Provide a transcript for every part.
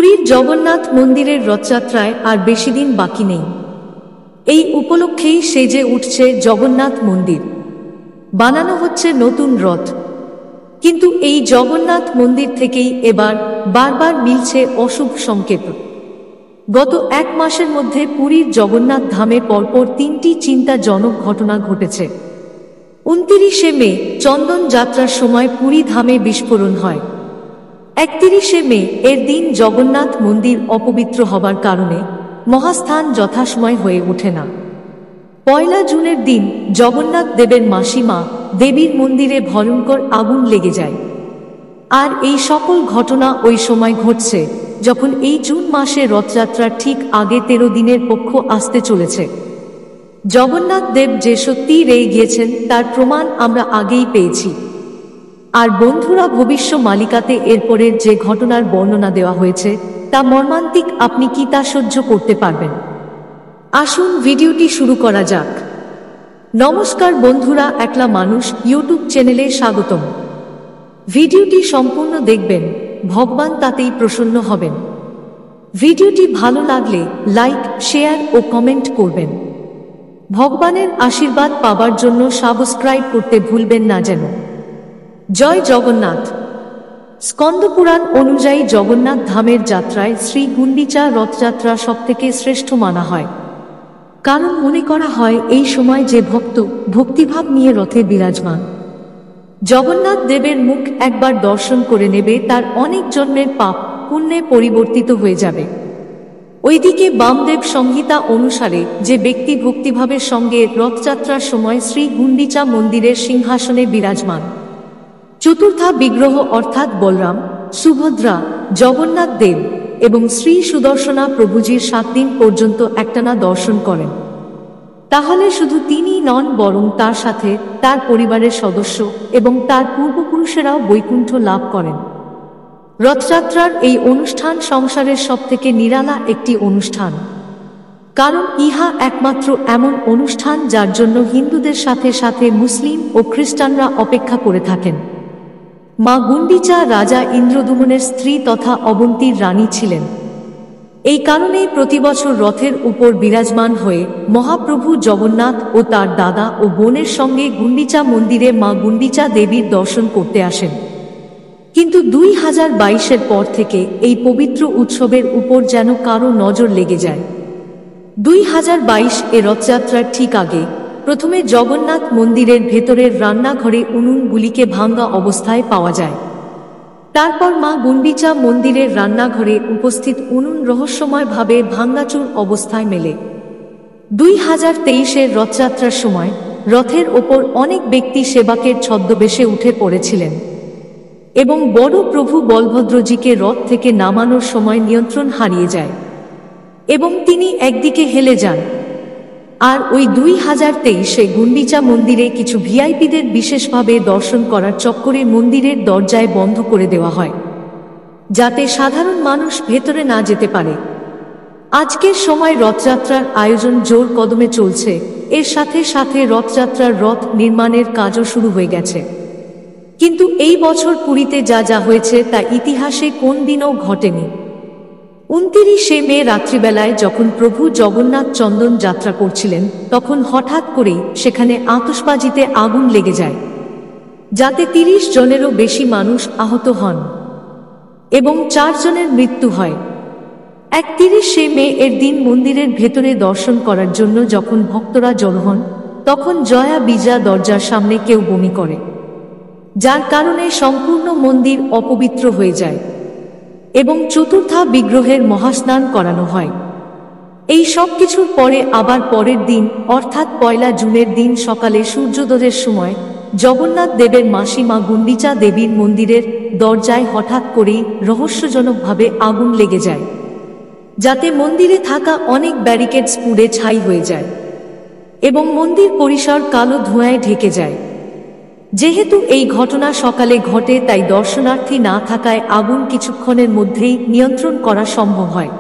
পুরীর জগন্নাথ মন্দিরের রথযাত্রায় আর বেশি দিন বাকি নেই। এই উপলক্ষেই সেজে উঠছে জগন্নাথ মন্দির, বানানো হচ্ছে নতুন রথ। কিন্তু এই জগন্নাথ মন্দির থেকেই এবার বারবার মিলছে অশুভ সংকেত। গত এক মাসের মধ্যে পুরীর জগন্নাথ ধামে পরপর তিনটি চিন্তাজনক ঘটনা ঘটেছে। 29শে মে চন্দন যাত্রার সময় পুরী ধামে বিস্ফোরণ হয়। 31শে মে এর দিন জগন্নাথ মন্দির অপবিত্র হবার কারণে মহাস্থান যথাসময় হয়ে ওঠে না। 1 জুনের দিন জগন্নাথ দেবের মাসিমা দেবীর মন্দিরে ভয়ঙ্কর আগুন লেগে যায়। আর এই সকল ঘটনা ওই সময় ঘটছে যখন এই জুন মাসে রথযাত্রার ঠিক আগে 13 দিনের পক্ষ আসতে চলেছে। জগন্নাথ দেব যে সত্যিই রেগে গিয়েছেন তার প্রমাণ আমরা আগেই পেয়েছি। আর বন্ধুরা, ভবিষ্য মালিকাতে এরপরের যে ঘটনার বর্ণনা দেওয়া হয়েছে তা মর্মান্তিক। আপনি কি তা সহ্য করতে পারবেন? আসুন ভিডিওটি শুরু করা যাক। নমস্কার বন্ধুরা, একলা মানুষ ইউটিউব চ্যানেলে স্বাগতম। ভিডিওটি সম্পূর্ণ দেখবেন, ভগবান তাতেই প্রসন্ন হবেন। ভিডিওটি ভালো লাগলে লাইক, শেয়ার ও কমেন্ট করবেন। ভগবানের আশীর্বাদ পাবার জন্য সাবস্ক্রাইব করতে ভুলবেন না যেন। জয় জগন্নাথ। স্কন্দপুরাণ অনুযায়ী জগন্নাথ ধামের যাত্রায় শ্রী গুন্ডিচা রথযাত্রা সবথেকে শ্রেষ্ঠ মানা হয়। কারণ মনে করা হয় এই সময় যে ভক্ত ভক্তিভাব নিয়ে রথে বিরাজমান জগন্নাথ দেবের মুখ একবার দর্শন করে নেবে তার অনেক জন্মের পাপ পুণ্যে পরিবর্তিত হয়ে যাবে। ওইদিকে বামদেব সংহিতা অনুসারে যে ব্যক্তি ভক্তিভাবের সঙ্গে রথযাত্রার সময় শ্রী গুন্ডিচা মন্দিরের সিংহাসনে বিরাজমান চতুর্থা বিগ্রহ অর্থাৎ বলরাম, সুভদ্রা, জগন্নাথ দেব এবং শ্রী সুদর্শনা প্রভুজির 7 দিন পর্যন্ত একটানা দর্শন করেন, তাহলে শুধু তিনিই নন বরং তার সাথে তার পরিবারের সদস্য এবং তার পূর্বপুরুষেরাও বৈকুণ্ঠ লাভ করেন। রথযাত্রার এই অনুষ্ঠান সংসারের সবথেকে নিরালা একটি অনুষ্ঠান, কারণ ইহা একমাত্র এমন অনুষ্ঠান যার জন্য হিন্দুদের সাথে সাথে মুসলিম ও খ্রিস্টানরা অপেক্ষা করে থাকেন। মা গুন্ডিচা রাজা ইন্দ্রদুমনের স্ত্রী তথা অবন্তীর রানী ছিলেন। এই কারণেই প্রতিবছর রথের উপর বিরাজমান হয়ে মহাপ্রভু জগন্নাথ ও তার দাদা ও বোনের সঙ্গে গুন্ডিচা মন্দিরে মা গুন্ডিচা দেবীর দর্শন করতে আসেন। কিন্তু 2022-এর পর থেকে এই পবিত্র উৎসবের উপর যেন কারো নজর লেগে যায়। 2022 এ রথযাত্রার ঠিক আগে প্রথমে জগন্নাথ মন্দিরের ভেতরের রান্নাঘরে উনুনগুলিকে ভাঙ্গা অবস্থায় পাওয়া যায়। তারপর মা গুন্ডিচা মন্দিরের রান্নাঘরে উপস্থিত উনুন রহস্যময়ভাবে ভাঙ্গাচুর অবস্থায় মেলে। 2023-এর রথযাত্রার সময় রথের ওপর অনেক ব্যক্তি সেবাকের ছদ্মবেশে উঠে পড়েছিলেন এবং বড় প্রভু বলভদ্রজিকে রথ থেকে নামানোর সময় নিয়ন্ত্রণ হারিয়ে যায় এবং তিনি একদিকে হেলে যান। আর ওই 2023-এ গুন্ডিচা মন্দিরে কিছু ভিআইপিদের বিশেষভাবে দর্শন করার চক্করে মন্দিরের দরজায় বন্ধ করে দেওয়া হয়, যাতে সাধারণ মানুষ ভেতরে না যেতে পারে। আজকের সময় রথযাত্রার আয়োজন জোর কদমে চলছে, এর সাথে সাথে রথযাত্রার রথ নির্মাণের কাজও শুরু হয়ে গেছে। কিন্তু এই বছর পুরীতে যা যা হয়েছে তা ইতিহাসে কোন দিনও ঘটেনি। 29শে মে রাত্রিবেলায় যখন প্রভু জগন্নাথ চন্দন যাত্রা করছিলেন তখন হঠাৎ করেই সেখানে আতশবাজিতে আগুন লেগে যায়, যাতে 30 জনেরও বেশি মানুষ আহত হন এবং 4 জনের মৃত্যু হয়। 31শে মে এর দিন মন্দিরের ভেতরে দর্শন করার জন্য যখন ভক্তরা জড়ো হন তখন জয়া বিজয়া দরজার সামনে কেউ বমি করে, যার কারণে সম্পূর্ণ মন্দির অপবিত্র হয়ে যায় এবং চতুর্থা বিগ্রহের মহাস্নান করানো হয়। এই সব কিছুর পরে আবার পরের দিন অর্থাৎ 1 জুনের দিন সকালে সূর্যোদয়ের সময় জগন্নাথ দেবের মাসিমা গুন্ডিচা দেবীর মন্দিরের দরজায় হঠাৎ করেই রহস্যজনকভাবে আগুন লেগে যায়, যাতে মন্দিরে থাকা অনেক ব্যারিকেডস পুড়ে ছাই হয়ে যায় এবং মন্দির পরিসর কালো ধোঁয়ায় ঢেকে যায়। যেহেতু এই ঘটনা সকালে ঘটে তাই দর্শনার্থী না থাকায় আগুন কিছুক্ষণের মধ্যেই নিয়ন্ত্রণ করা সম্ভব হয়।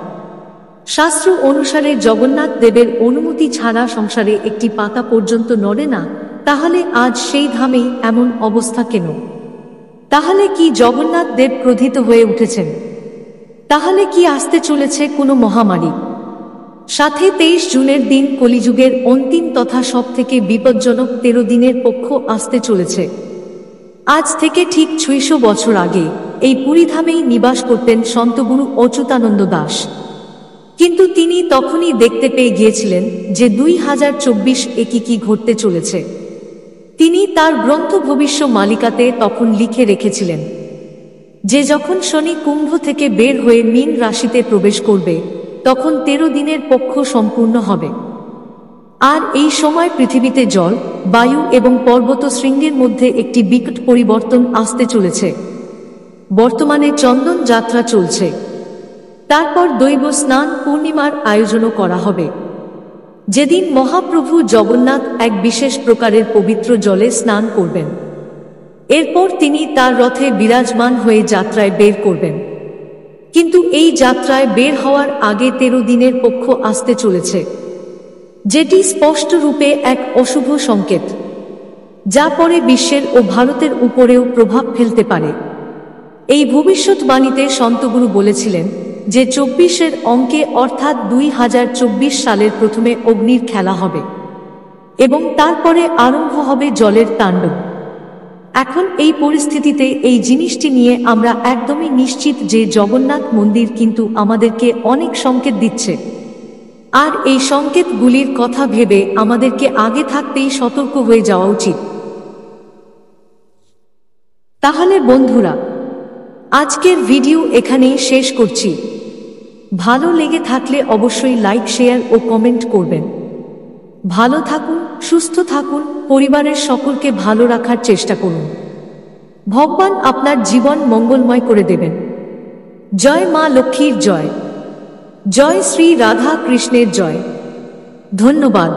শাস্ত্র অনুসারে জগন্নাথ দেবের অনুমতি ছাড়া সংসারে একটি পাতা পর্যন্ত নড়ে না, তাহলে আজ সেই ধামেই এমন অবস্থা কেন? তাহলে কি জগন্নাথ দেব ক্রোধিত হয়ে উঠেছেন? তাহলে কি আসতে চলেছে কোনো মহামারী? সাথে 23 জুনের দিন কলিযুগের অন্তিম তথা সবথেকে বিপজ্জনক 13 দিনের পক্ষ আসতে চলেছে। আজ থেকে ঠিক 600 বছর আগে এই পুরীধামেই নিবাস করতেন সন্তগুরু অচ্যুতানন্দ দাস। কিন্তু তিনি তখনই দেখতে পেয়ে গিয়েছিলেন যে 2024 কি ঘটতে চলেছে। তিনি তার গ্রন্থ ভবিষ্য মালিকাতে তখন লিখে রেখেছিলেন যে যখন শনি কুম্ভ থেকে বের হয়ে মীন রাশিতে প্রবেশ করবে তখন 13 দিনের পক্ষ সম্পূর্ণ হবে। আর এই সময় পৃথিবীতে জল, বায়ু এবং পর্বত শৃঙ্গের মধ্যে একটি বিকট পরিবর্তন আসতে চলেছে। বর্তমানে চন্দন যাত্রা চলছে, তারপর দৈব স্নান পূর্ণিমার আয়োজনও করা হবে, যেদিন মহাপ্রভু জগন্নাথ এক বিশেষ প্রকারের পবিত্র জলে স্নান করবেন। এরপর তিনি তার রথে বিরাজমান হয়ে যাত্রায় বের করবেন। কিন্তু এই যাত্রায় বের হওয়ার আগে 13 দিনের পক্ষ আসতে চলেছে, যেটি স্পষ্ট রূপে এক অশুভ সংকেত, যা পরে বিশ্বের ও ভারতের উপরেও প্রভাব ফেলতে পারে। এই ভবিষ্যৎবাণীতে সন্তগুরু বলেছিলেন যে 24-এর অঙ্কে অর্থাৎ 2024 সালের প্রথমে অগ্নির খেলা হবে এবং তারপরে আরম্ভ হবে জলের তাণ্ডব। এখন এই পরিস্থিতিতে এই জিনিসটি নিয়ে আমরা একদমই নিশ্চিত যে জগন্নাথ মন্দির কিন্তু আমাদেরকে অনেক সংকেত দিচ্ছে, আর এই সংকেতগুলির কথা ভেবে আমাদেরকে আগে থাকতেই সতর্ক হয়ে যাওয়া উচিত। তাহলে বন্ধুরা, আজকের ভিডিও এখানেই শেষ করছি। ভালো লেগে থাকলে অবশ্যই লাইক, শেয়ার ও কমেন্ট করবেন। ভালো থাকুন, সুস্থ থাকুন, পরিবারের সকলকে ভালো রাখার চেষ্টা করুন। ভগবান আপনার জীবন মঙ্গলময় করে দেবেন। জয় মা লক্ষ্মীর জয়, জয় শ্রী রাধা কৃষ্ণের জয়। ধন্যবাদ।